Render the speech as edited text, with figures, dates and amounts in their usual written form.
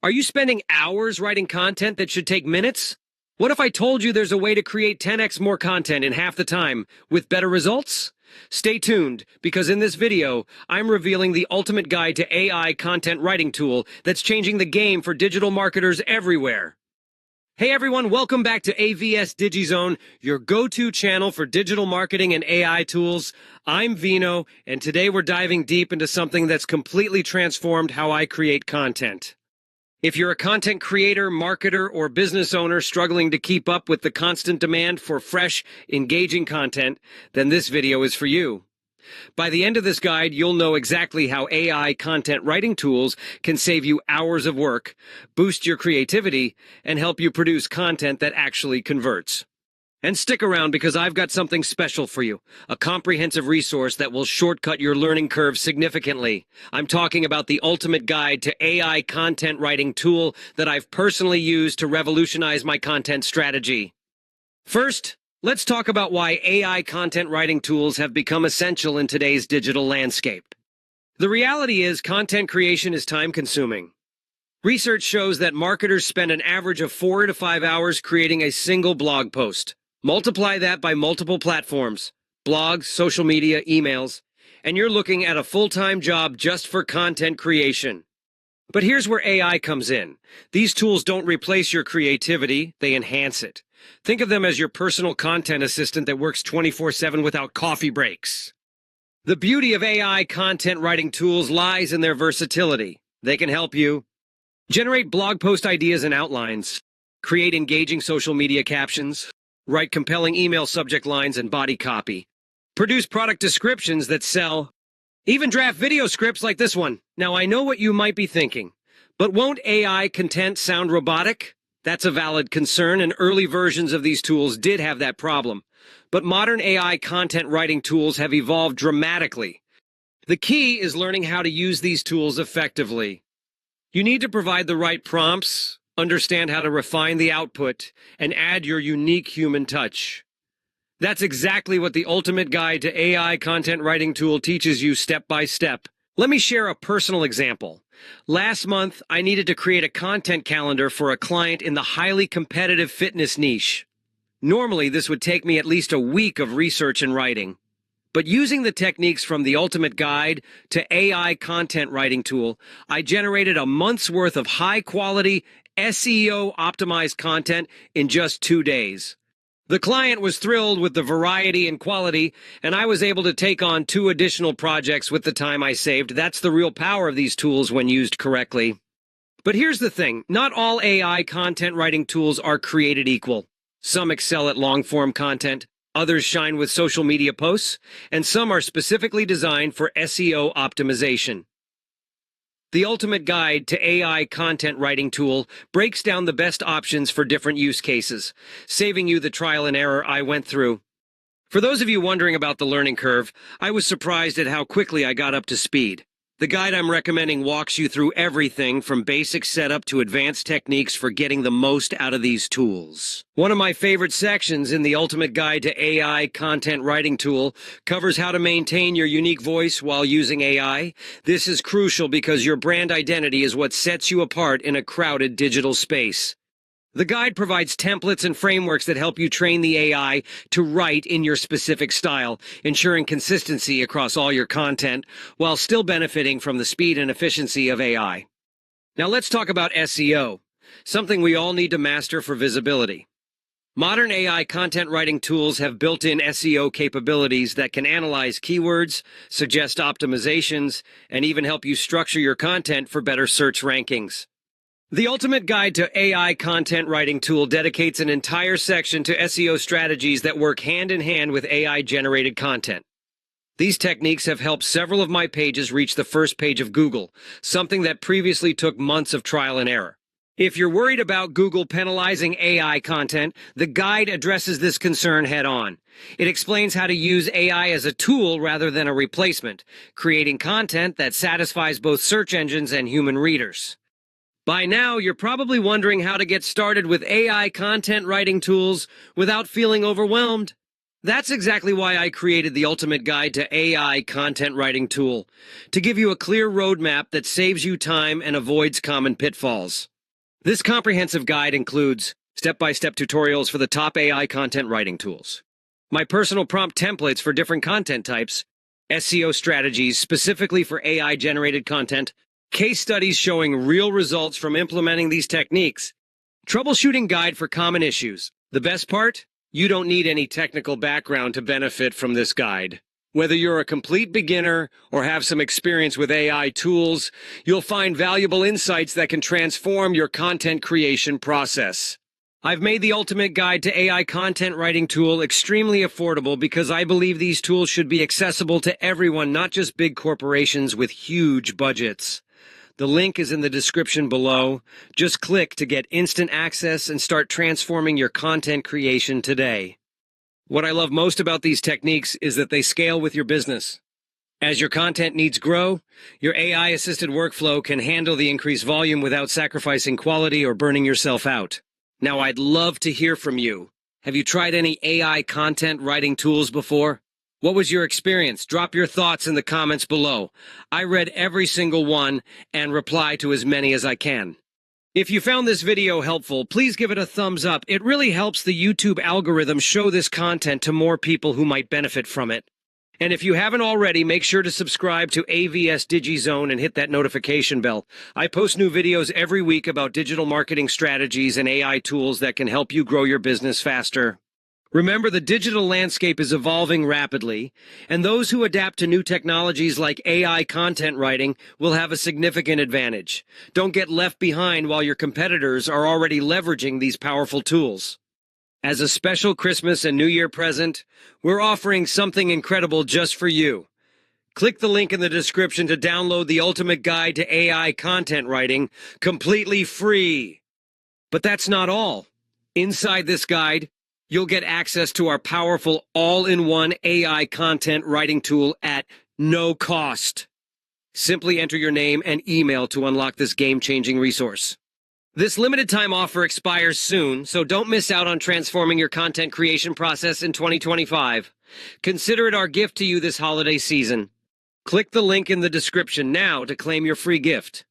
Are you spending hours writing content that should take minutes? What if I told you there's a way to create 10x more content in half the time with better results? Stay tuned, because in this video, I'm revealing the ultimate guide to AI content writing tool that's changing the game for digital marketers everywhere. Hey everyone, welcome back to AVS DigiZone, your go-to channel for digital marketing and AI tools. I'm Vino, and today we're diving deep into something that's completely transformed how I create content. If you're a content creator, marketer, or business owner struggling to keep up with the constant demand for fresh, engaging content, then this video is for you. By the end of this guide, you'll know exactly how AI content writing tools can save you hours of work, boost your creativity, and help you produce content that actually converts. And stick around, because I've got something special for you, a comprehensive resource that will shortcut your learning curve significantly. I'm talking about the ultimate guide to AI content writing tool that I've personally used to revolutionize my content strategy. First, let's talk about why AI content writing tools have become essential in today's digital landscape. The reality is, content creation is time-consuming. Research shows that marketers spend an average of 4 to 5 hours creating a single blog post. Multiply that by multiple platforms, blogs, social media, emails, and you're looking at a full-time job just for content creation. But here's where AI comes in. These tools don't replace your creativity, they enhance it. Think of them as your personal content assistant that works 24/7 without coffee breaks. The beauty of AI content writing tools lies in their versatility. They can help you generate blog post ideas and outlines, create engaging social media captions, write compelling email subject lines and body copy, produce product descriptions that sell, even draft video scripts like this one. Now, I know what you might be thinking, but won't AI content sound robotic? That's a valid concern, and early versions of these tools did have that problem. But modern AI content writing tools have evolved dramatically. The key is learning how to use these tools effectively. You need to provide the right prompts, understand how to refine the output, and add your unique human touch. That's exactly what the ultimate guide to AI content writing tool teaches you step by step. Let me share a personal example. Last month, I needed to create a content calendar for a client in the highly competitive fitness niche. Normally, this would take me at least a week of research and writing. But using the techniques from the ultimate guide to AI content writing tool, I generated a month's worth of high-quality, SEO-optimized content in just 2 days. The client was thrilled with the variety and quality, and I was able to take on 2 additional projects with the time I saved. That's the real power of these tools when used correctly. But here's the thing, not all AI content writing tools are created equal. Some excel at long-form content, others shine with social media posts, and some are specifically designed for SEO optimization. The ultimate guide to AI content writing tool breaks down the best options for different use cases, saving you the trial and error I went through. For those of you wondering about the learning curve, I was surprised at how quickly I got up to speed. The guide I'm recommending walks you through everything from basic setup to advanced techniques for getting the most out of these tools. One of my favorite sections in the Ultimate Guide to AI Content Writing Tool covers how to maintain your unique voice while using AI. This is crucial because your brand identity is what sets you apart in a crowded digital space. The guide provides templates and frameworks that help you train the AI to write in your specific style, ensuring consistency across all your content, while still benefiting from the speed and efficiency of AI. Now let's talk about SEO, something we all need to master for visibility. Modern AI content writing tools have built-in SEO capabilities that can analyze keywords, suggest optimizations, and even help you structure your content for better search rankings. The Ultimate Guide to AI Content Writing Tool dedicates an entire section to SEO strategies that work hand-in-hand with AI-generated content. These techniques have helped several of my pages reach the first page of Google, something that previously took months of trial and error. If you're worried about Google penalizing AI content, the guide addresses this concern head-on. It explains how to use AI as a tool rather than a replacement, creating content that satisfies both search engines and human readers. By now, you're probably wondering how to get started with AI content writing tools without feeling overwhelmed. That's exactly why I created the Ultimate Guide to AI Content Writing Tool, to give you a clear roadmap that saves you time and avoids common pitfalls. This comprehensive guide includes step-by-step tutorials for the top AI content writing tools, my personal prompt templates for different content types, SEO strategies specifically for AI-generated content, case studies showing real results from implementing these techniques, troubleshooting guide for common issues. The best part? You don't need any technical background to benefit from this guide. Whether you're a complete beginner or have some experience with AI tools, you'll find valuable insights that can transform your content creation process. I've made the ultimate guide to AI content writing tool extremely affordable because I believe these tools should be accessible to everyone, not just big corporations with huge budgets. The link is in the description below. Just click to get instant access and start transforming your content creation today. What I love most about these techniques is that they scale with your business. As your content needs grow, your AI-assisted workflow can handle the increased volume without sacrificing quality or burning yourself out. Now, I'd love to hear from you. Have you tried any AI content writing tools before? What was your experience? Drop your thoughts in the comments below. I read every single one and reply to as many as I can. If you found this video helpful, please give it a thumbs up. It really helps the YouTube algorithm show this content to more people who might benefit from it. And if you haven't already, make sure to subscribe to AVS DigiZone and hit that notification bell. I post new videos every week about digital marketing strategies and AI tools that can help you grow your business faster. Remember, the digital landscape is evolving rapidly, and those who adapt to new technologies like AI content writing will have a significant advantage. Don't get left behind while your competitors are already leveraging these powerful tools. As a special Christmas and New Year present, we're offering something incredible just for you. Click the link in the description to download the ultimate guide to AI content writing, completely free. But that's not all. Inside this guide, you'll get access to our powerful all-in-one AI content writing tool at no cost. Simply enter your name and email to unlock this game-changing resource. This limited-time offer expires soon, so don't miss out on transforming your content creation process in 2025. Consider it our gift to you this holiday season. Click the link in the description now to claim your free gift.